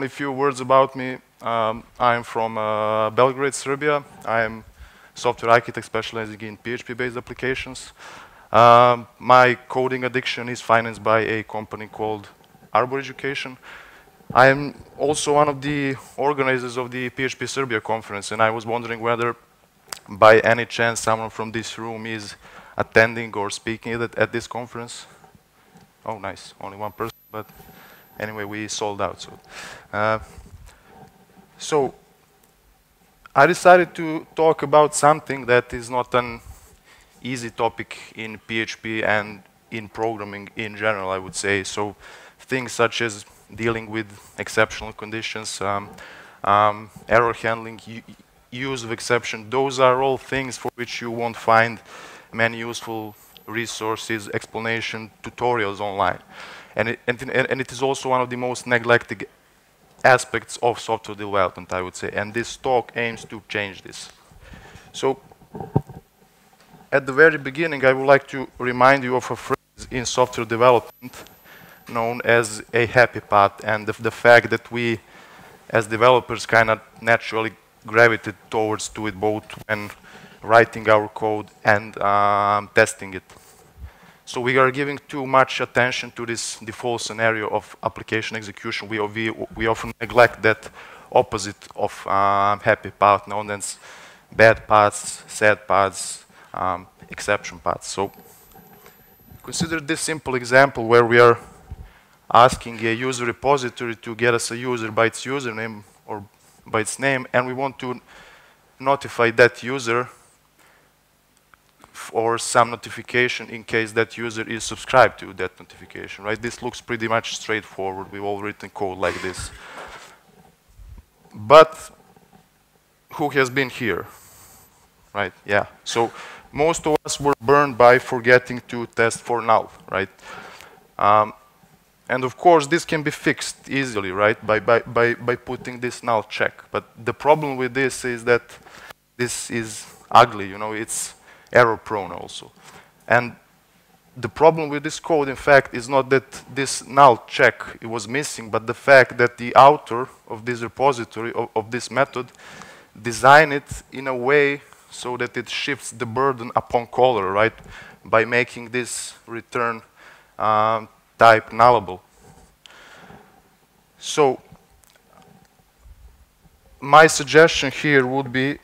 only a few words about me. I'm from Belgrade, Serbia. I'm software architect specializing in PHP-based applications. My coding addiction is financed by a company called Arbor Education. I am also one of the organizers of the PHP Serbia conference, and I was wondering whether by any chance someone from this room is attending or speaking at this conference. Oh, nice, only one person, but anyway, we sold out. So I decided to talk about something that is not an easy topic in PHP and in programming in general, I would say. So things such as dealing with exceptional conditions, error handling, use of exception, those are all things for which you won't find many useful resources, explanation, tutorials online. And it is also one of the most neglected aspects of software development, I would say. And this talk aims to change this. So at the very beginning, I would like to remind you of a phrase in software development known as a happy path, and the fact that we, as developers, kind of naturally gravitate towards to it both when writing our code and testing it. So we are giving too much attention to this default scenario of application execution. We often neglect that opposite of happy path, known as bad paths, sad paths, exception paths. So consider this simple example where we are asking a user repository to get us a user by its username or by its name, and we want to notify that user or some notification in case that user is subscribed to that notification, right? This looks pretty much straightforward. We've all written code like this. But who has been here, right? Yeah. So most of us were burned by forgetting to test for null, right? And of course, this can be fixed easily, right? By putting this null check. But the problem with this is that this is ugly, you know, it's error prone also. And the problem with this code, in fact, is not that this null check it was missing, but the fact that the author of this repository, of this method, designed it in a way so that it shifts the burden upon caller, right? By making this return type nullable. So my suggestion here would be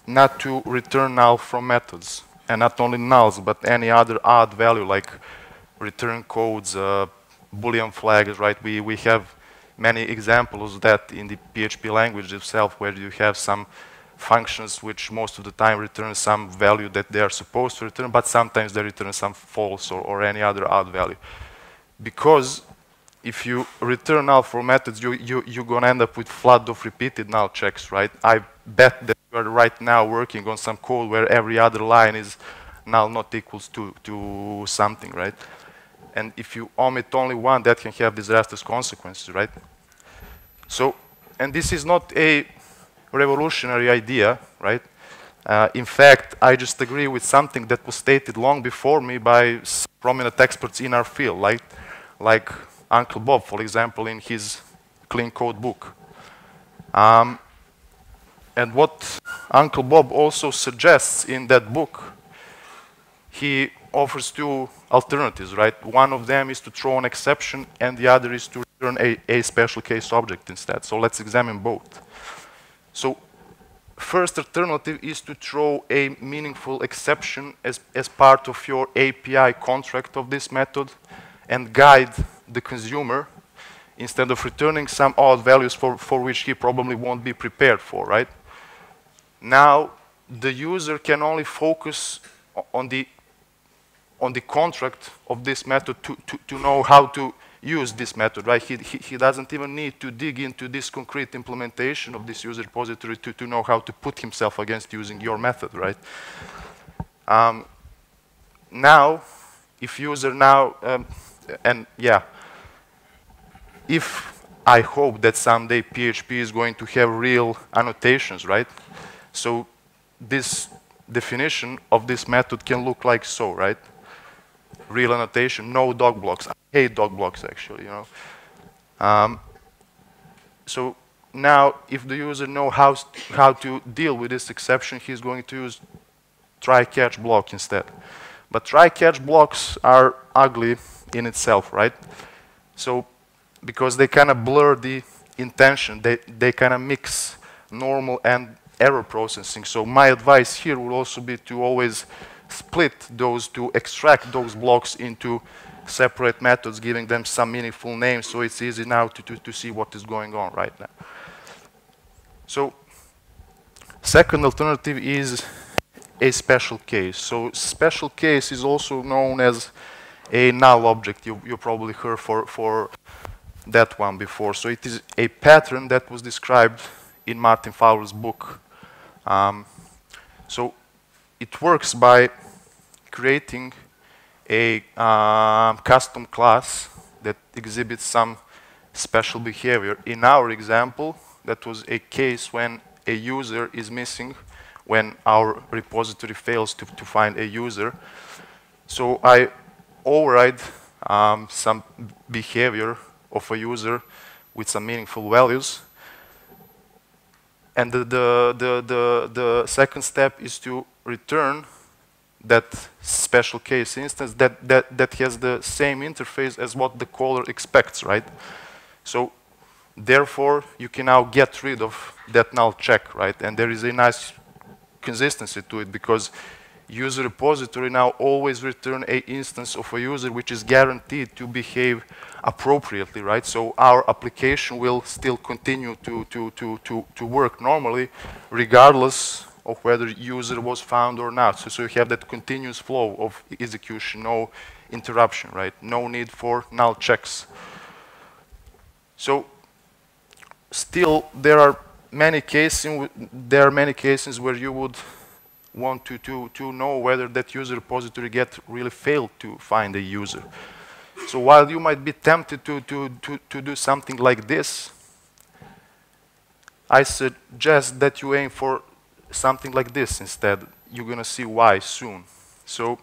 not to return null from methods, and not only nulls, but any other odd value like return codes, Boolean flags, right? We have many examples of that in the PHP language itself, where you have some functions which most of the time return some value that they are supposed to return, but sometimes they return some false or any other odd value. Because if you return null for methods, you're going to end up with flood of repeated null checks, right? I bet that you are right now working on some code where every other line is null not equals to something, right? And if you omit only one, that can have disastrous consequences, right? So, and this is not a revolutionary idea, right? In fact, I just agree with something that was stated long before me by prominent experts in our field, like Uncle Bob, for example, in his Clean Code book. And what Uncle Bob also suggests in that book, he offers two alternatives, right? One of them is to throw an exception, and the other is to return a special case object instead. So let's examine both. So first alternative is to throw a meaningful exception as part of your API contract of this method and guide the consumer instead of returning some odd values for which he probably won't be prepared for, right? Now, the user can only focus on the contract of this method to know how to use this method, right? He doesn't even need to dig into this concrete implementation of this user repository to know how to put himself against using your method, right? Now, if user now, and yeah, if I hope that someday PHP is going to have real annotations, right? So this definition of this method can look like so, right? Real annotation, no dog blocks. I hate dog blocks, actually, you know. So now, if the user knows how to deal with this exception, he's going to use try-catch block instead. But try-catch blocks are ugly in itself, right? So because they kind of blur the intention, they kind of mix normal and error processing. So my advice here would also be to always split those, to extract those blocks into separate methods, giving them some meaningful names, so it's easy now to see what is going on right now. So second alternative is a special case. So special case is also known as a null object. You probably heard for that one before. So it is a pattern that was described in Martin Fowler's book. So it works by creating a custom class that exhibits some special behavior. In our example, that was a case when a user is missing, when our repository fails to find a user. So I override some behavior of a user with some meaningful values. And the second step is to return that special case instance that has the same interface as what the caller expects, right? So therefore, you can now get rid of that null check, right? And there is a nice consistency to it, because user repository now always return a instance of a user which is guaranteed to behave appropriately, right? So our application will still continue to work normally, regardless of whether user was found or not. So you have that continuous flow of execution, no interruption, right? No need for null checks. So still, there are many cases where you would want to know whether that user repository really failed to find a user. So while you might be tempted to do something like this, I suggest that you aim for something like this instead. You're going to see why soon. So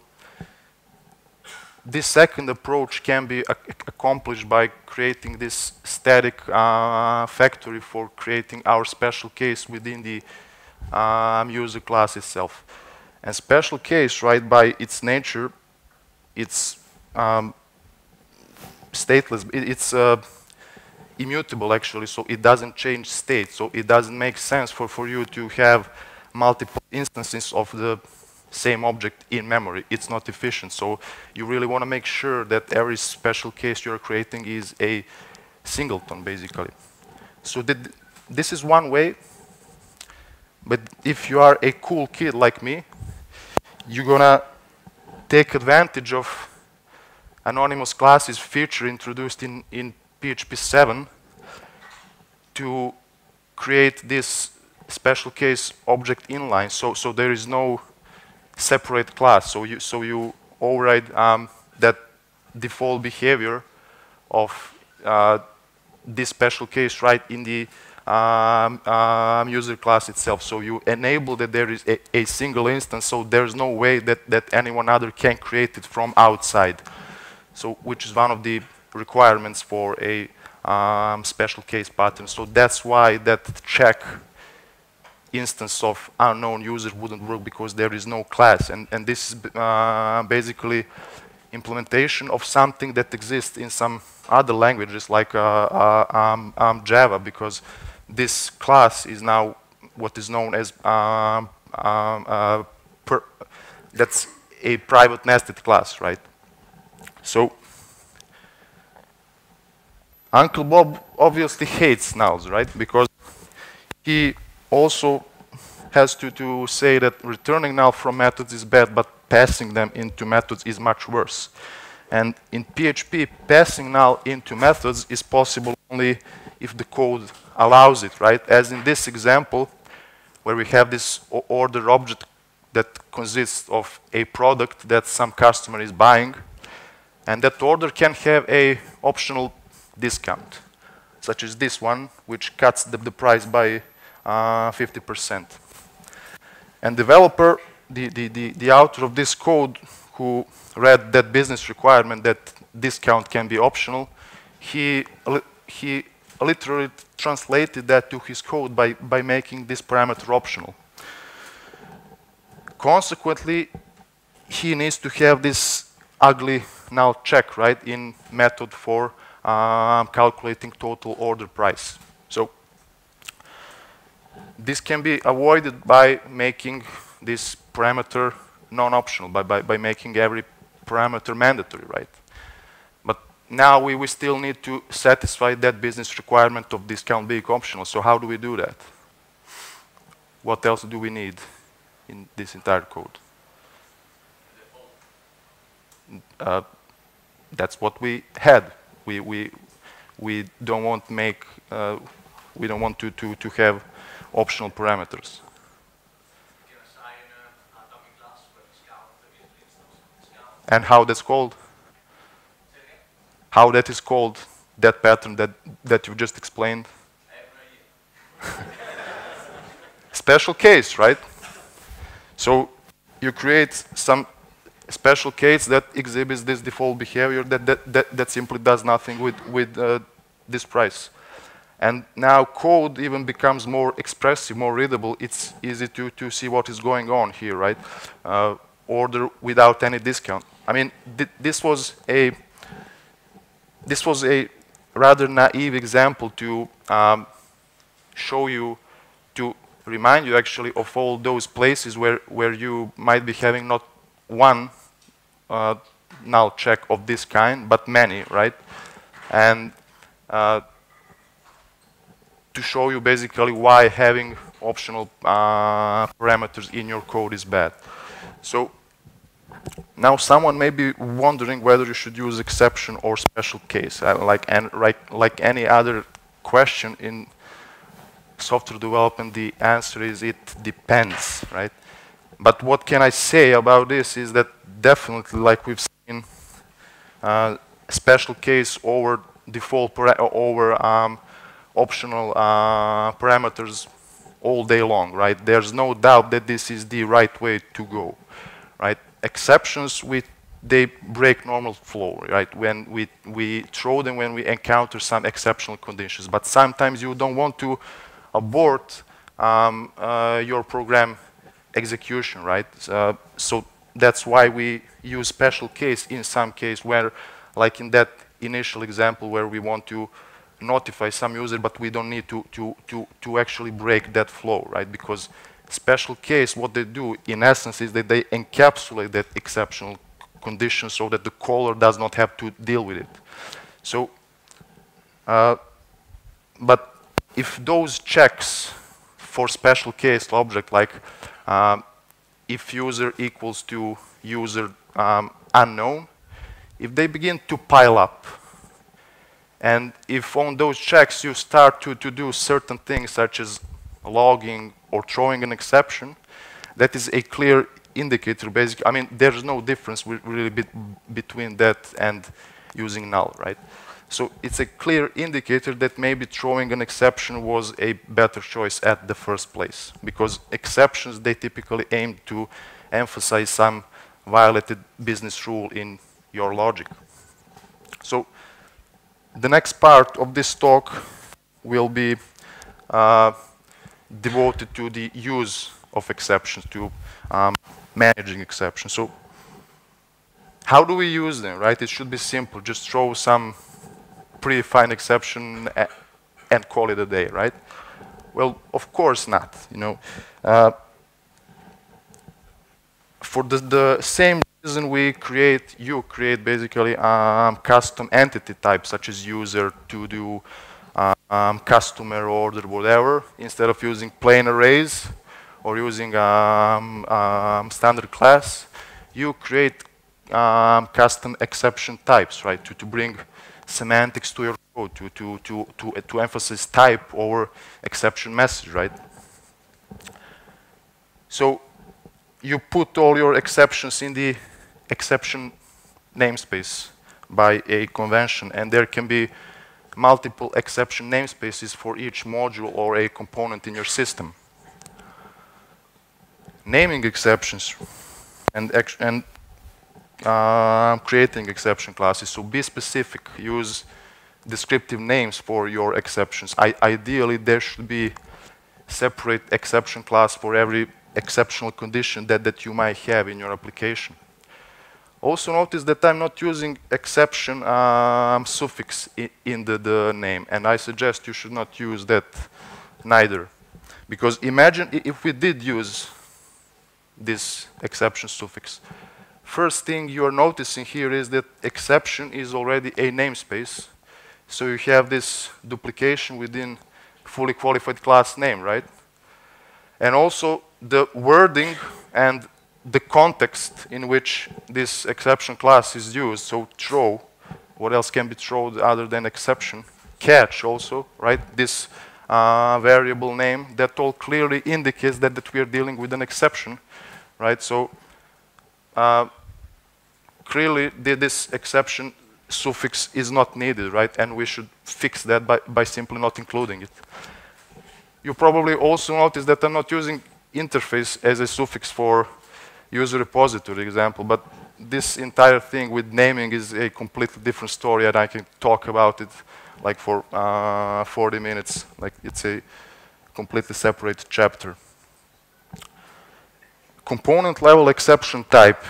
this second approach can be accomplished by creating this static factory for creating our special case within the user class itself. And special case, right, by its nature, it's stateless. It's immutable, actually, so it doesn't change state. So it doesn't make sense for you to have multiple instances of the same object in memory. It's not efficient. So you really want to make sure that every special case you're creating is a singleton, basically. So this is one way. But if you are a cool kid like me, you're going to take advantage of anonymous classes feature introduced in PHP 7 to create this special case object inline. So there is no separate class. So you override that default behavior of this special case right in the user class itself. So you enable that there is a single instance, so there's no way that anyone other can create it from outside. So which is one of the requirements for a special case pattern. So that's why that check instance of unknown user wouldn't work, because there is no class. And this is basically implementation of something that exists in some other languages like Java, because this class is now what is known as that's a private nested class, right? So Uncle Bob obviously hates nulls, right? Because he also has to say that returning null from methods is bad, but passing them into methods is much worse. And in PHP, passing null into methods is possible only if the code allows it, right? As in this example, where we have this order object that consists of a product that some customer is buying, and that order can have a optional discount, such as this one, which cuts the price by 50%. And developer, the author of this code, who read that business requirement that discount can be optional, he literally translated that to his code by making this parameter optional. Consequently, he needs to have this ugly null check, right, in method for calculating total order price. So this can be avoided by making this parameter non-optional, by making every parameter mandatory, right? But now we still need to satisfy that business requirement of discount being optional. So how do we do that? What else do we need in this entire code? That's what we had. We don't want make we don't want to have optional parameters. And how that's called? How that is called? That pattern that you just explained? Special case, right? So you create some special case that exhibits this default behavior that simply does nothing with this price. And now code even becomes more expressive, more readable. It's easy to see what is going on here, right? Order without any discount. I mean, this was a rather naive example to show you, to remind you actually of all those places where you might be having not one null check of this kind, but many, right? And to show you basically why having optional parameters in your code is bad. So now someone may be wondering whether you should use exception or special case. Like any other question in software development, the answer is it depends, right? But what can I say about this is that definitely, like we've seen, special case over default over optional parameters all day long, right? There's no doubt that this is the right way to go, right? Exceptions, they break normal flow, right? When we throw them when we encounter some exceptional conditions, but sometimes you don't want to abort your program execution, right? So that's why we use special case in some case where, like in that initial example where we want to notify some user, but we don't need to actually break that flow, right? Because special case, what they do in essence is that they encapsulate that exceptional condition so that the caller does not have to deal with it. So, but if those checks for special case object, like if user equals to user unknown, if they begin to pile up, and if on those checks you start to do certain things such as logging or throwing an exception, that is a clear indicator. Basically, I mean, there's no difference really between that and using null, right? So it's a clear indicator that maybe throwing an exception was a better choice at the first place, because exceptions, they typically aim to emphasize some violated business rule in your logic. So the next part of this talk will be devoted to the use of exceptions, to managing exceptions. So how do we use them, right? It should be simple. Just throw some predefined exception and call it a day, right? Well, of course not. You know, for the same reason you create basically custom entity types such as user, to do customer, order, whatever, instead of using plain arrays or using standard class. You create custom exception types, right? To bring semantics to your code, to emphasize type over exception message, right? So you put all your exceptions in the exception namespace by a convention, and there can be multiple exception namespaces for each module or a component in your system. Naming exceptions and creating exception classes. So be specific. Use descriptive names for your exceptions. Ideally, there should be separate exception class for every exceptional condition that you might have in your application. Also notice that I'm not using exception suffix in the name, and I suggest you should not use that neither. Because imagine if we did use this exception suffix. First thing you are noticing here is that exception is already a namespace. So you have this duplication within fully qualified class name, right? And also the wording and the context in which this exception class is used. So throw, what else can be thrown other than exception? Catch also, right? This variable name, that all clearly indicates that we are dealing with an exception, right? So clearly this exception suffix is not needed, right? And we should fix that by simply not including it. You probably also notice that I'm not using interface as a suffix for user repository example, but this entire thing with naming is a completely different story, and I can talk about it like for 40 minutes. Like it's a completely separate chapter. Component level exception type.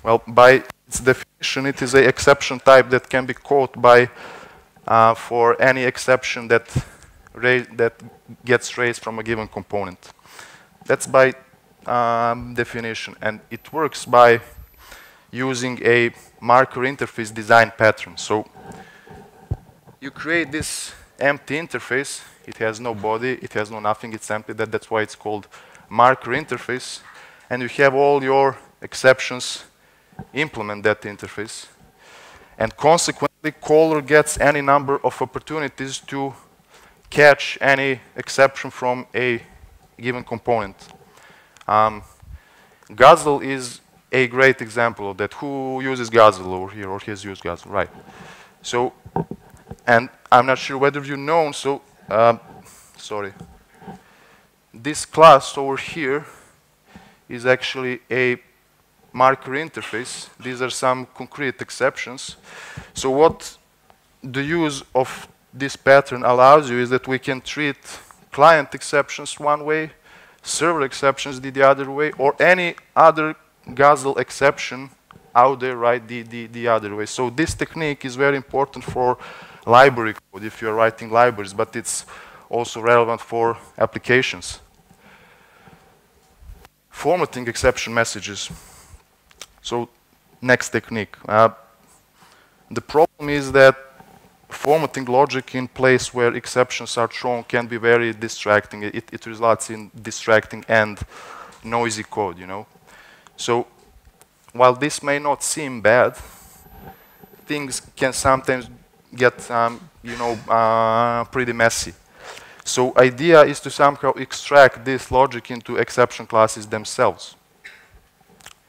Well, by its definition, it is an exception type that can be called by for any exception that gets raised from a given component. That's by definition, and it works by using a marker interface design pattern. So you create this empty interface. It has no body, it has no nothing, it's empty. That's why it's called marker interface. And you have all your exceptions implement that interface. And consequently, caller gets any number of opportunities to catch any exception from a given component. Guzzle is a great example of that. Who uses Guzzle over here, or has used Guzzle? Right. So, and I'm not sure whether you know, so, sorry. This class over here is actually a marker interface. These are some concrete exceptions. So what the use of this pattern allows you is that we can treat client exceptions one way, server exceptions the other way, or any other Guzzle exception out there, right, the other way. So this technique is very important for library code if you're writing libraries, but it's also relevant for applications. Formatting exception messages. So next technique. The problem is that formatting logic in place where exceptions are thrown can be very distracting. It results in distracting and noisy code, you know. So while this may not seem bad, things can sometimes get, you know, pretty messy. So idea is to somehow extract this logic into exception classes themselves.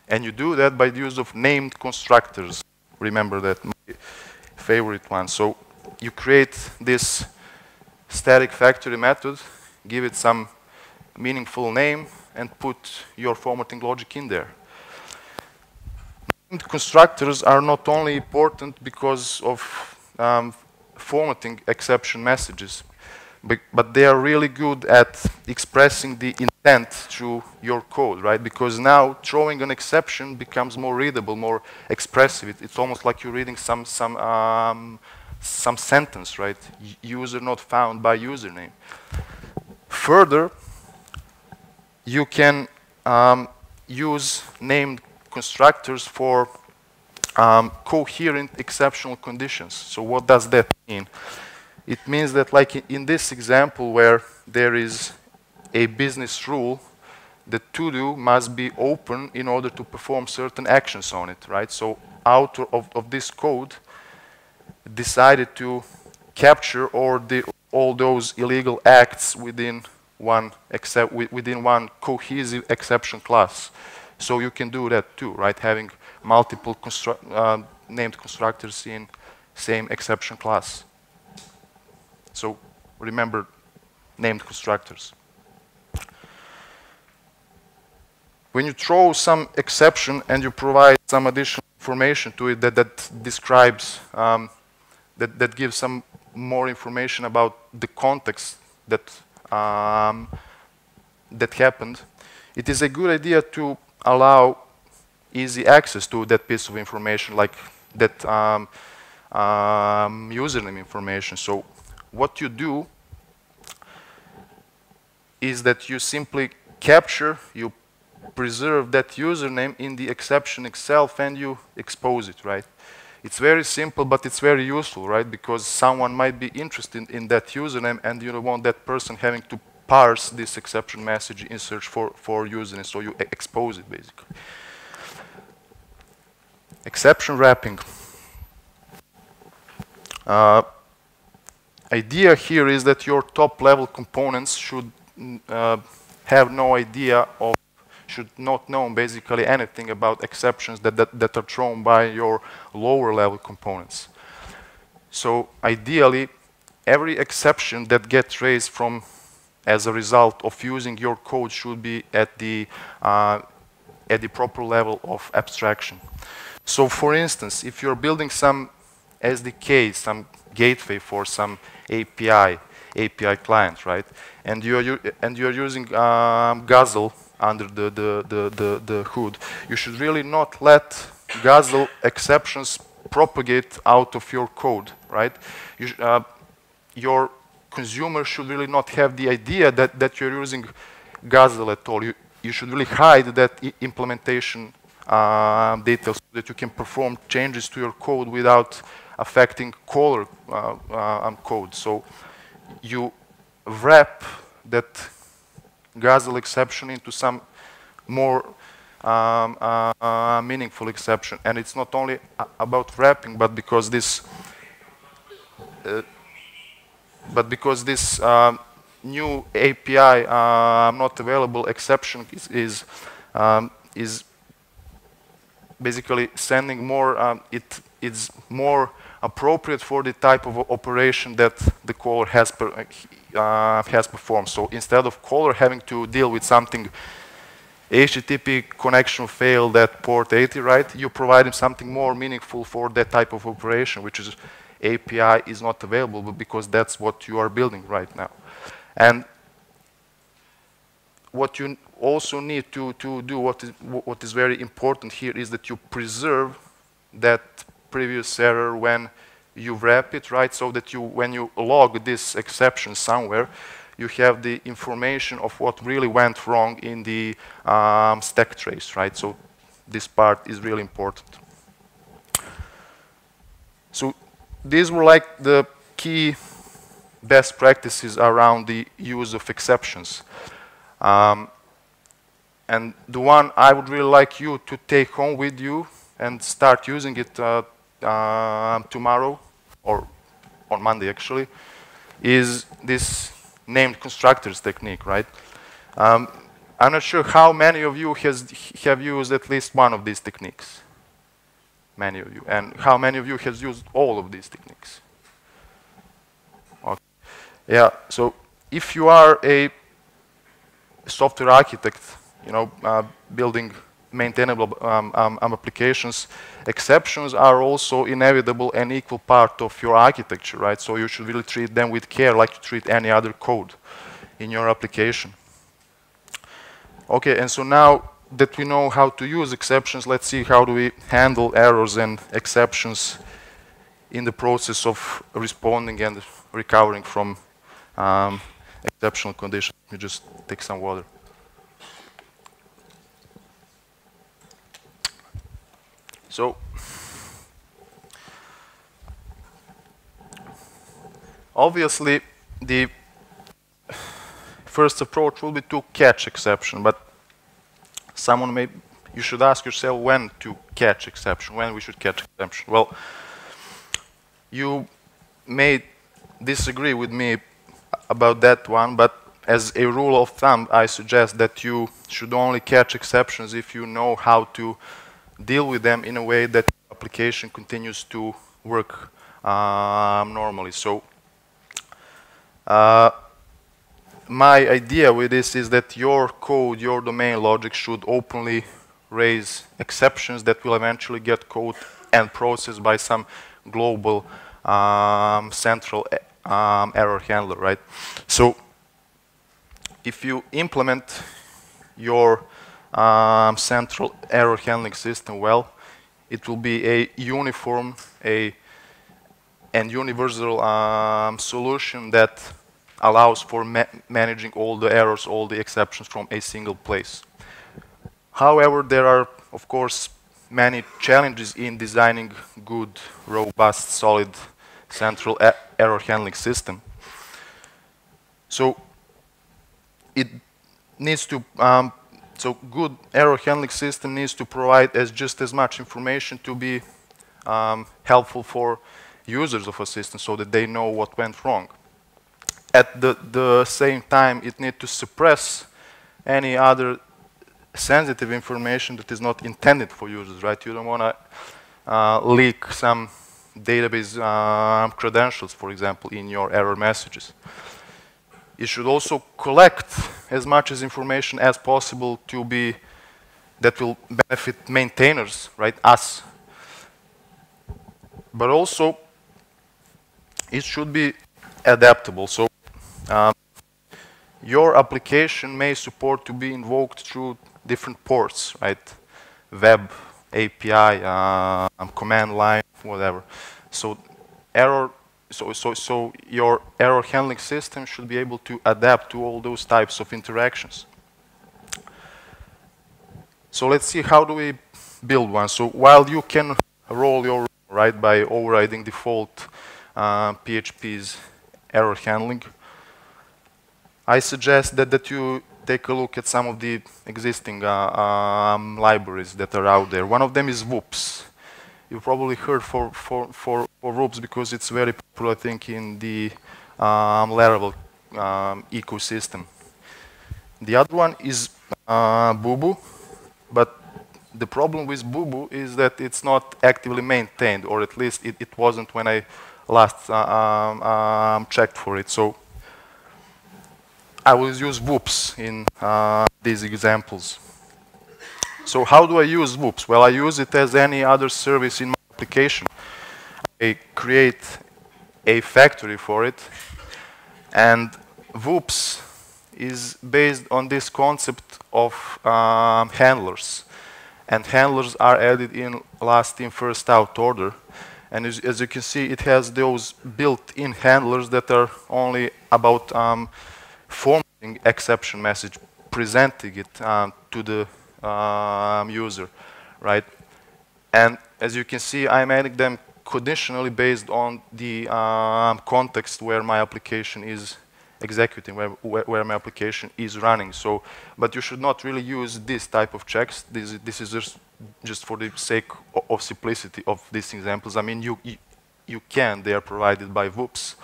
And you do that by the use of named constructors. Remember that, my favorite one. So you create this static factory method, give it some meaningful name, and put your formatting logic in there. Named constructors are not only important because of formatting exception messages, but they are really good at expressing the intent through your code, right? Because now throwing an exception becomes more readable, more expressive. It's almost like you're reading some sentence, right? User not found by username. Further, you can use named constructors for coherent exceptional conditions. So what does that mean? It means that, like in this example where there is a business rule, the to-do must be open in order to perform certain actions on it, right? So author of this code decided to capture all those illegal acts within one cohesive exception class. So you can do that too, right? Having multiple named constructors in same exception class. So remember named constructors. When you throw some exception and you provide some additional information to it that describes, that gives some more information about the context that that happened, it is a good idea to allow easy access to that piece of information, like that username information. So what you do is that you simply capture, you preserve that username in the exception itself, and you expose it, right? It's very simple, but it's very useful, right? Because someone might be interested in that username, and you don't want that person having to parse this exception message in search for username, so you expose it, basically. Exception wrapping. Idea here is that your top-level components should have no idea of, should not know basically anything about exceptions that are thrown by your lower-level components. So ideally, every exception that gets raised from as a result of using your code should be at the proper level of abstraction. So for instance, if you're building some SDK, some gateway for some API client, right? And you're using Guzzle under the hood. You should really not let Guzzle exceptions propagate out of your code, right? Your consumer should really not have the idea that you're using Guzzle at all. You should really hide that implementation details so that you can perform changes to your code without affecting caller code. So you wrap that Guzzle exception into some more meaningful exception. And it's not only about wrapping, but because this new API not available exception is basically sending more. It's more appropriate for the type of operation that the caller has performed. So instead of caller having to deal with something, HTTP connection failed at port 80, right? You provide him something more meaningful for that type of operation, which is API is not available, but because that's what you are building right now. And what you also need to do, what is very important here, is that you preserve that previous error when you wrap it, right? So that when you log this exception somewhere, you have the information of what really went wrong in the stack trace, right? So this part is really important. So these were like the key best practices around the use of exceptions. And the one I would really like you to take home with you and start using it tomorrow, or on Monday actually, is this named constructors technique, right? I'm not sure how many of you have used at least one of these techniques. Many of you. And how many of you has used all of these techniques? Okay. Yeah, so if you are a software architect, you know, building maintainable applications, exceptions are also inevitable and equal part of your architecture, right? So you should really treat them with care, like you treat any other code in your application. Okay, and so now that we know how to use exceptions, let's see how do we handle errors and exceptions in the process of responding and recovering from exceptional conditions. You just take some water. So, obviously, the first approach will be to catch exception, but you should ask yourself when to catch exception, when we should catch exception. Well, you may disagree with me about that one, but as a rule of thumb, I suggest that you should only catch exceptions if you know how to deal with them in a way that the application continues to work normally. So my idea with this is that your code, your domain logic should openly raise exceptions that will eventually get caught and processed by some global central error handler, right? So if you implement your central error handling system well, it will be a uniform and universal solution that allows for managing all the errors, all the exceptions from a single place. However, there are, of course, many challenges in designing good, robust, solid central error handling system. So it needs to, so good error handling system needs to provide just as much information to be helpful for users of a system so that they know what went wrong. At the same time, it needs to suppress any other sensitive information that is not intended for users, right? You don't want to leak some database credentials, for example, in your error messages. It should also collect as much as information as possible to be that will benefit maintainers, right? Us. But also, it should be adaptable. So your application may support to be invoked through different ports, right? Web, API, command line, whatever. So your error handling system should be able to adapt to all those types of interactions. So let's see, how do we build one? So while you can roll your right by overriding default PHP's error handling, I suggest that you take a look at some of the existing libraries that are out there. One of them is Whoops. You've probably heard for Whoops because it's very popular, I think, in the Laravel ecosystem. The other one is Boo, but the problem with Boo is that it's not actively maintained, or at least it wasn't when I last checked for it. So I will use Whoops in these examples. So how do I use Whoops? Well, I use it as any other service in my application. I create a factory for it, and Whoops is based on this concept of handlers. And handlers are added in last in, first out order. And as you can see, it has those built-in handlers that are only about formatting exception message, presenting it to the user, right? And as you can see, I'm adding them conditionally based on the context where my application is executing, where my application is running. So, but you should not really use this type of checks. This is just for the sake of simplicity of these examples. I mean, you can. They are provided by Whoops.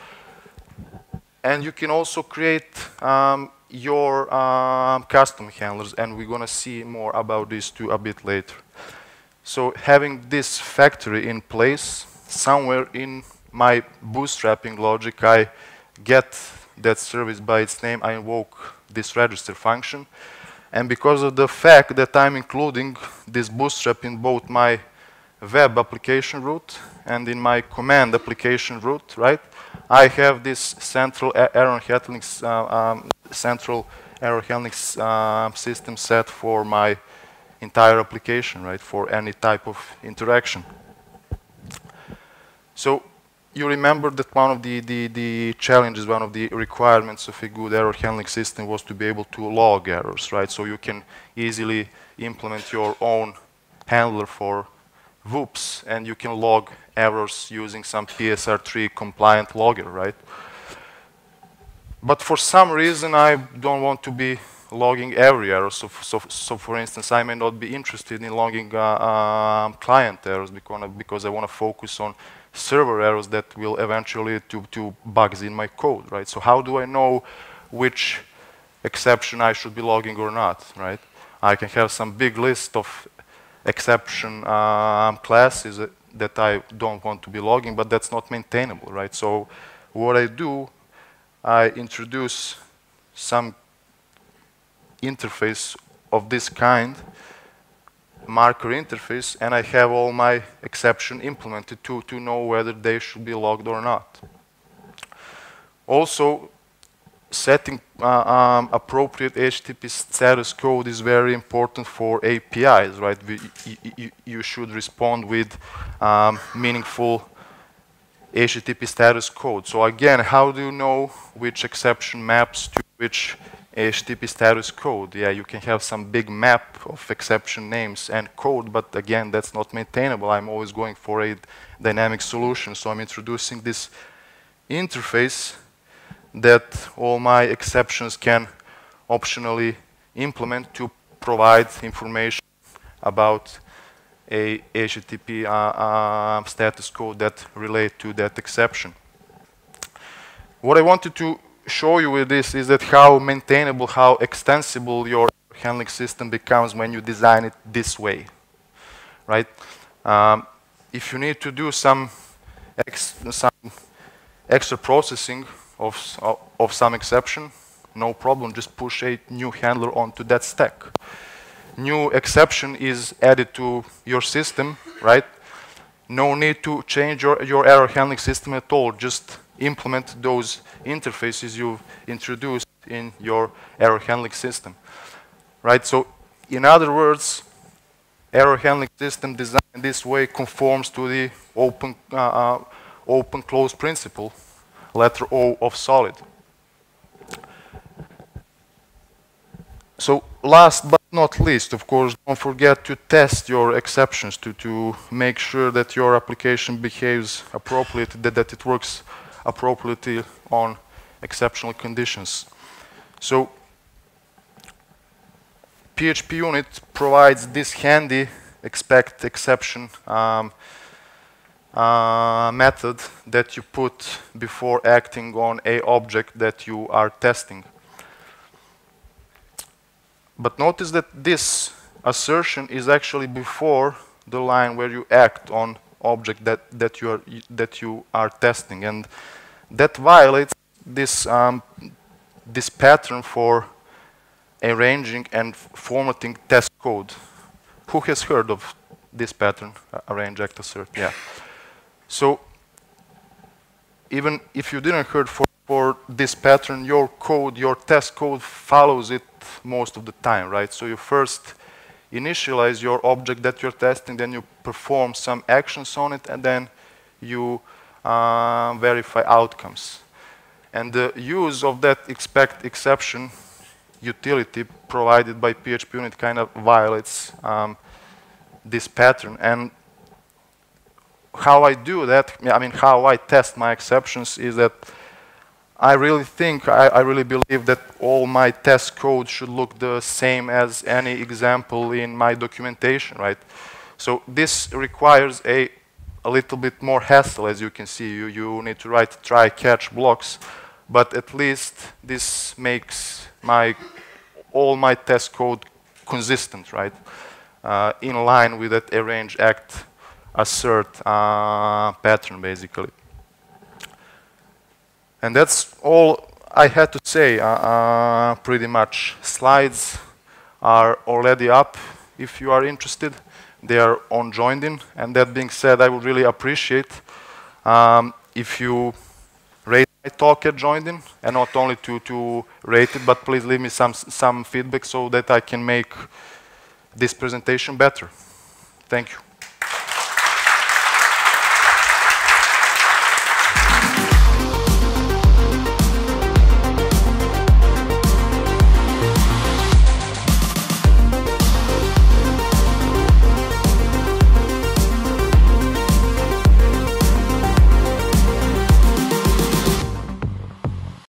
And you can also create your custom handlers, and we're going to see more about this too a bit later. So having this factory in place, somewhere in my bootstrapping logic, I get that service by its name, I invoke this register function. And because of the fact that I'm including this bootstrap in both my web application route and in my command application route, right? I have this central error handling system set for my entire application, right? For any type of interaction. So you remember that one of the challenges, one of the requirements of a good error handling system was to be able to log errors, right? So you can easily implement your own handler for Whoops, and you can log errors using some PSR3 compliant logger, right? But for some reason, I don't want to be logging every error. So for instance, I may not be interested in logging client errors because I want to focus on server errors that will eventually lead to bugs in my code, right? So how do I know which exception I should be logging or not, right? I can have some big list of exception classes that I don't want to be logging, but that's not maintainable, right? So what I do, I introduce some interface of this kind, marker interface, and I have all my exception implemented to know whether they should be logged or not. Also, setting appropriate HTTP status code is very important for APIs, right? You should respond with meaningful HTTP status code. So again, how do you know which exception maps to which HTTP status code? Yeah, you can have some big map of exception names and code, but again, that's not maintainable. I'm always going for a dynamic solution. So I'm introducing this interface that all my exceptions can optionally implement to provide information about a HTTP status code that relate to that exception. What I wanted to show you with this is that how maintainable, how extensible your handling system becomes when you design it this way, right? If you need to do some extra processing of some exception, no problem, just push a new handler onto that stack. New exception is added to your system, right? No need to change your error handling system at all. Just implement those interfaces you've introduced in your error handling system, right? So, in other words, error handling system designed this way conforms to the open close principle, letter O of solid. So last but not least, of course, don't forget to test your exceptions to make sure that your application behaves appropriately, that it works appropriately on exceptional conditions. So PHPUNIT provides this handy expect exception method that you put before acting on a object that you are testing. But notice that this assertion is actually before the line where you act on object that you are testing, and that violates this this pattern for arranging and formatting test code. Who has heard of this pattern? Arrange, act, assert. Yeah. So even if you didn't heard for this pattern, your code, your test code follows it most of the time, right? So you first initialize your object that you're testing, then you perform some actions on it, and then you verify outcomes. And the use of that expect exception utility provided by PHPUNIT kind of violates this pattern. And how I do that, I mean, how I test my exceptions is that I really believe that all my test code should look the same as any example in my documentation, right? So this requires a little bit more hassle, as you can see. You need to write try catch blocks, but at least this makes all my test code consistent, right? In line with that arrange, act, assert pattern, basically. And that's all I had to say, pretty much. Slides are already up if you are interested. They are on Joined-in. And that being said, I would really appreciate if you rate my talk at Joined-in, and not only to rate it, but please leave me some feedback so that I can make this presentation better. Thank you.